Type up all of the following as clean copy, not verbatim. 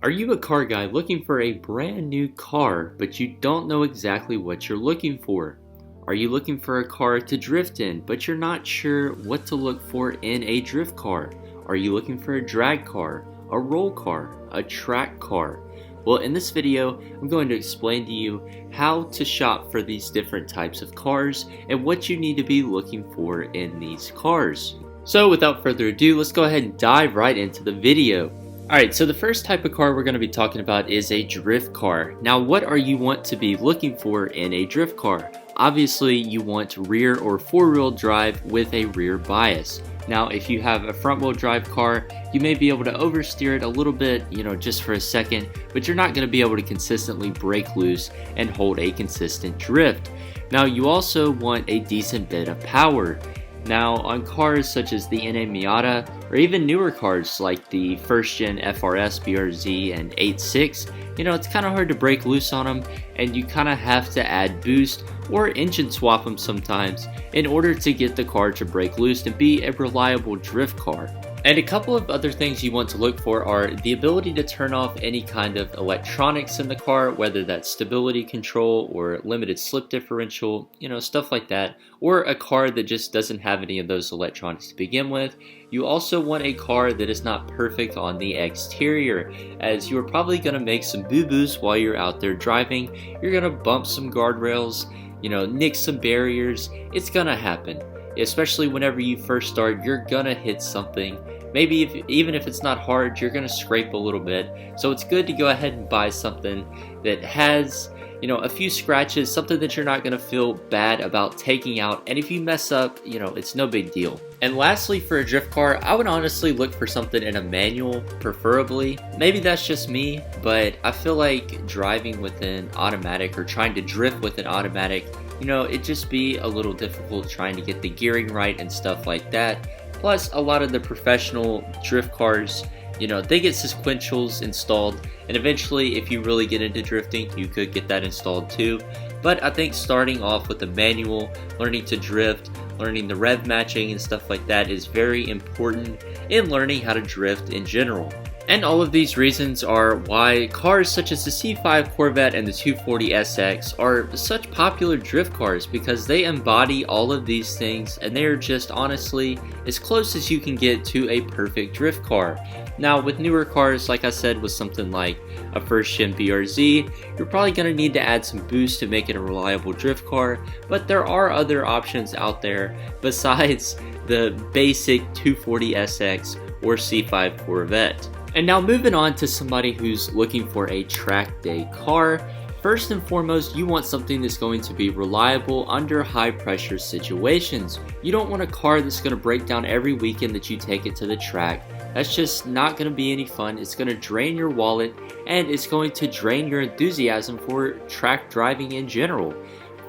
Are you a car guy looking for a brand new car, but you don't know exactly what you're looking for? Are you looking for a car to drift in, but you're not sure what to look for in a drift car? Are you looking for a drag car, a roll car, a track car? Well, in this video, I'm going to explain to you how to shop for these different types of cars and what you need to be looking for in these cars. So without further ado, let's go ahead and dive right into the video. Alright, so the first type of car we're going to be talking about is a drift car. Now, what are you want to be looking for in a drift car? Obviously, you want rear or four-wheel drive with a rear bias. Now, if you have a front-wheel drive car, you may be able to oversteer it a little bit, just for a second, but you're not going to be able to consistently break loose and hold a consistent drift. Now, you also want a decent bit of power. Now, on cars such as the NA Miata, or even newer cars like the first gen FRS, BRZ, and 8.6, it's kind of hard to break loose on them, and you kind of have to add boost or engine swap them sometimes in order to get the car to break loose and be a reliable drift car. And a couple of other things you want to look for are the ability to turn off any kind of electronics in the car, whether that's stability control or limited slip differential, stuff like that, or a car that just doesn't have any of those electronics to begin with. You also want a car that is not perfect on the exterior, as you are probably going to make some boo-boos while you're out there driving. You're going to bump some guardrails, nick some barriers. It's going to happen. Especially whenever you first start, you're gonna hit something. Maybe even if it's not hard, you're gonna scrape a little bit. So it's good to go ahead and buy something that has, a few scratches, something that you're not gonna feel bad about taking out. And if you mess up, it's no big deal. And lastly, for a drift car, I would honestly look for something in a manual, preferably. Maybe that's just me, but I feel like driving with an automatic or trying to drift with an automatic, it'd just be a little difficult trying to get the gearing right and stuff like that. Plus, a lot of the professional drift cars, they get sequentials installed, and eventually, if you really get into drifting, you could get that installed too. But I think starting off with a manual, learning to drift, learning the rev matching and stuff like that is very important in learning how to drift in general. And all of these reasons are why cars such as the C5 Corvette and the 240SX are such popular drift cars, because they embody all of these things and they are just honestly as close as you can get to a perfect drift car. Now, with newer cars, like I said, with something like a first gen BRZ, you're probably going to need to add some boost to make it a reliable drift car, but there are other options out there besides the basic 240SX or C5 Corvette. And now moving on to somebody who's looking for a track day car. First and foremost, you want something that's going to be reliable under high pressure situations. You don't want a car that's going to break down every weekend that you take it to the track. That's just not going to be any fun. It's going to drain your wallet, and it's going to drain your enthusiasm for track driving in general.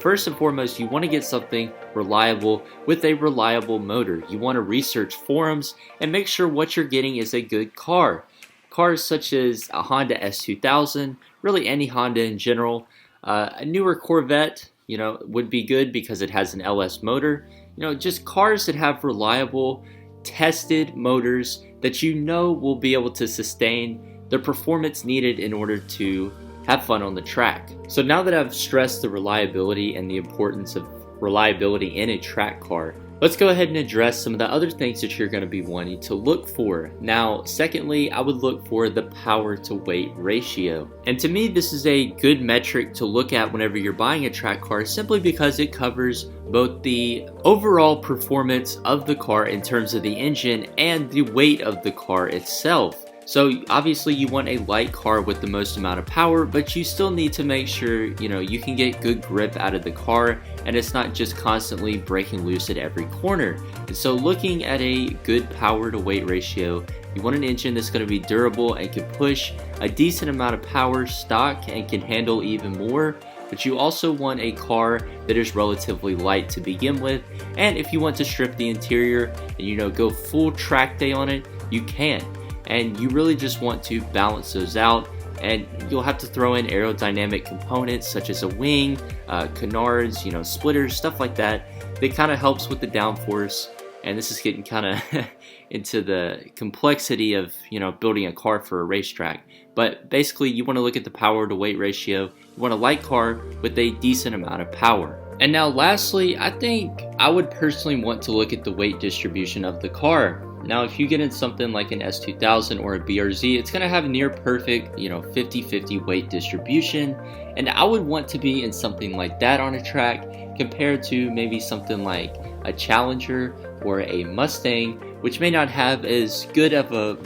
First and foremost, you want to get something reliable with a reliable motor. You want to research forums and make sure what you're getting is a good car. Cars such as a Honda S2000, really any Honda in general, a newer Corvette, would be good because it has an LS motor. Just cars that have reliable, tested motors that will be able to sustain the performance needed in order to have fun on the track. So now that I've stressed the reliability and the importance of reliability in a track car, let's go ahead and address some of the other things that you're going to be wanting to look for. Now, secondly, I would look for the power to weight ratio. And to me, this is a good metric to look at whenever you're buying a track car, simply because it covers both the overall performance of the car in terms of the engine and the weight of the car itself. So obviously you want a light car with the most amount of power, but you still need to make sure, you can get good grip out of the car and it's not just constantly breaking loose at every corner. And so looking at a good power to weight ratio, you want an engine that's going to be durable and can push a decent amount of power stock and can handle even more. But you also want a car that is relatively light to begin with. And if you want to strip the interior and go full track day on it, you can. And you really just want to balance those out, and you'll have to throw in aerodynamic components such as a wing, canards, splitters, stuff like that. That kind of helps with the downforce and this is getting kind of into the complexity of, building a car for a racetrack. But basically, you want to look at the power to weight ratio. You want a light car with a decent amount of power. And now lastly, I think I would personally want to look at the weight distribution of the car. Now, if you get in something like an S2000 or a BRZ, it's going to have near perfect, 50-50 weight distribution. And I would want to be in something like that on a track compared to maybe something like a Challenger or a Mustang, which may not have as good of a,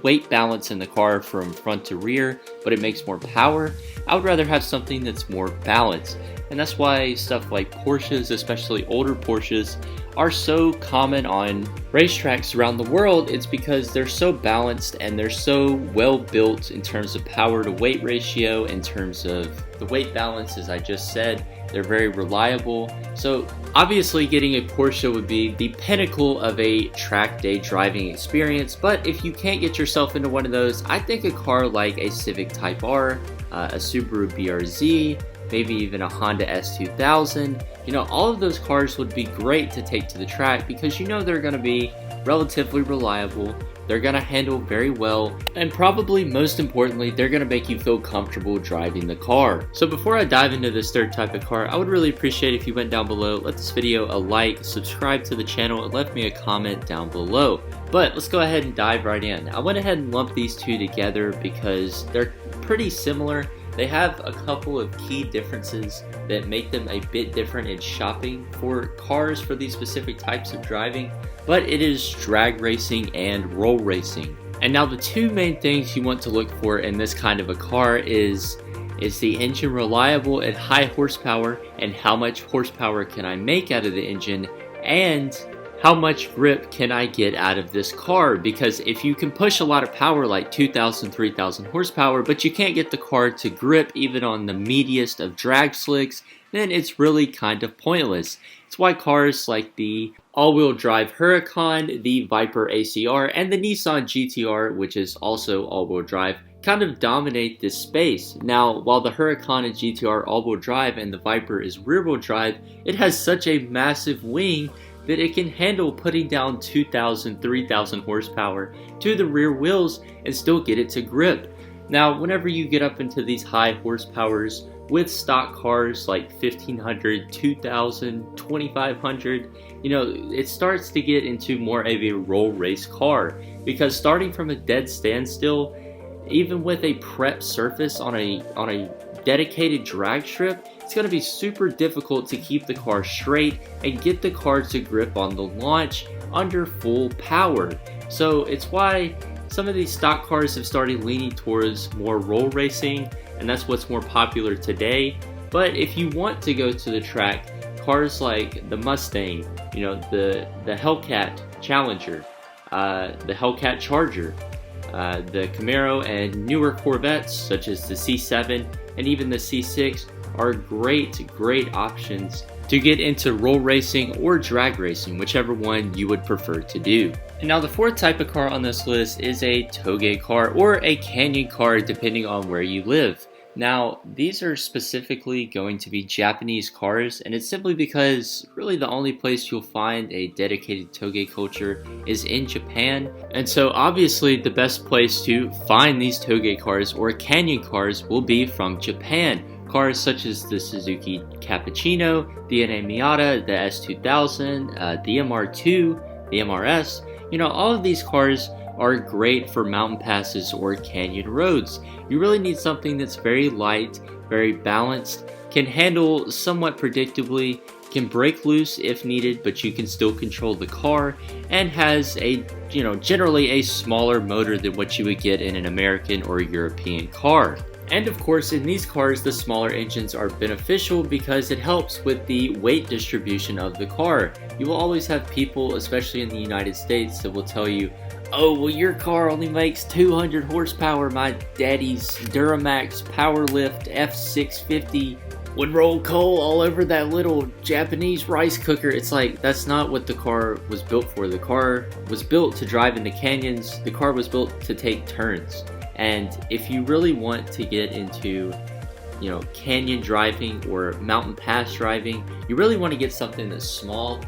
weight balance in the car from front to rear, but it makes more power. I would rather have something that's more balanced. And that's why stuff like Porsches, especially older Porsches, are so common on racetracks around the world. It's because they're so balanced and they're so well built in terms of power to weight ratio, in terms of the weight balance, as I just said. They're very reliable. So obviously getting a Porsche would be the pinnacle of a track day driving experience, but if you can't get yourself into one of those, I think a car like a Civic Type R, a Subaru BRZ, maybe even a Honda S2000, all of those cars would be great to take to the track because they're going to be relatively reliable, they're going to handle very well, and probably most importantly, they're going to make you feel comfortable driving the car. So before I dive into this third type of car, I would really appreciate if you went down below, let this video a like, subscribe to the channel, and left me a comment down below. But let's go ahead and dive right in. I went ahead and lumped these two together because they're pretty similar. They have a couple of key differences that make them a bit different in shopping for cars for these specific types of driving, but it is drag racing and roll racing. And now the two main things you want to look for in this kind of a car is the engine reliable at high horsepower, and how much horsepower can I make out of the engine, and how much grip can I get out of this car? Because if you can push a lot of power like 2,000, 3,000 horsepower, but you can't get the car to grip even on the meatiest of drag slicks, then it's really kind of pointless. It's why cars like the all-wheel drive Huracan, the Viper ACR, and the Nissan GTR, which is also all-wheel drive, kind of dominate this space. Now, while the Huracan and GTR are all-wheel drive and the Viper is rear-wheel drive, it has such a massive wing that it can handle putting down 2,000, 3,000 horsepower to the rear wheels and still get it to grip. Now, whenever you get up into these high horsepowers with stock cars like 1,500, 2,000, 2,500, it starts to get into more of a roll race car, because starting from a dead standstill, even with a prep surface on a dedicated drag strip, it's going to be super difficult to keep the car straight and get the car to grip on the launch under full power. So it's why some of these stock cars have started leaning towards more roll racing, and that's what's more popular today. But if you want to go to the track, cars like the Mustang, the Hellcat Challenger, the Hellcat Charger, the Camaro, and newer Corvettes such as the C7 and even the C6 are great options to get into roll racing or drag racing, whichever one you would prefer to do. And now the fourth type of car on this list is a toge car or a canyon car, depending on where you live. Now, these are specifically going to be Japanese cars, and it's simply because really the only place you'll find a dedicated toge culture is in Japan. And so obviously the best place to find these toge cars or canyon cars will be from Japan. Cars such as the Suzuki Cappuccino, the NA Miata, the S2000, the MR2, the MRS, all of these cars are great for mountain passes or canyon roads. You really need something that's very light, very balanced, can handle somewhat predictably, can break loose if needed, but you can still control the car, and has a, generally a smaller motor than what you would get in an American or European car. And of course, in these cars, the smaller engines are beneficial because it helps with the weight distribution of the car. You will always have people, especially in the United States, that will tell you, oh, well, your car only makes 200 horsepower. My daddy's Duramax Powerlift F650 would roll coal all over that little Japanese rice cooker. It's like, that's not what the car was built for. The car was built to drive in the canyons. The car was built to take turns. And if you really want to get into, canyon driving or mountain pass driving, you really want to get something that's small.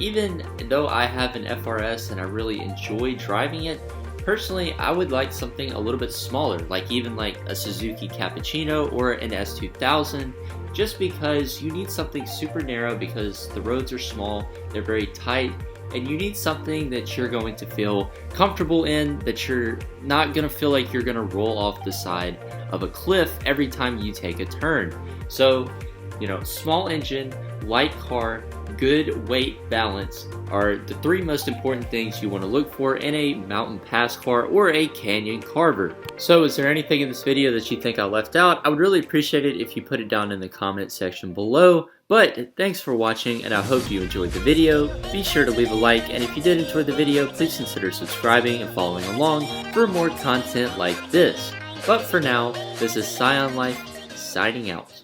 even though I have an FRS and I really enjoy driving it, personally I would like something a little bit smaller, like even like a Suzuki Cappuccino or an S2000, just because you need something super narrow because the roads are small, they're very tight, and you need something that you're going to feel comfortable in, that you're not going to feel like you're going to roll off the side of a cliff every time you take a turn. So, small engine, light car, good weight balance are the three most important things you want to look for in a mountain pass car or a canyon carver. So is there anything in this video that you think I left out? I would really appreciate it if you put it down in the comment section below. But thanks for watching, and I hope you enjoyed the video. Be sure to leave a like, and if you did enjoy the video, please consider subscribing and following along for more content like this. But for now, this is Scion Life, signing out.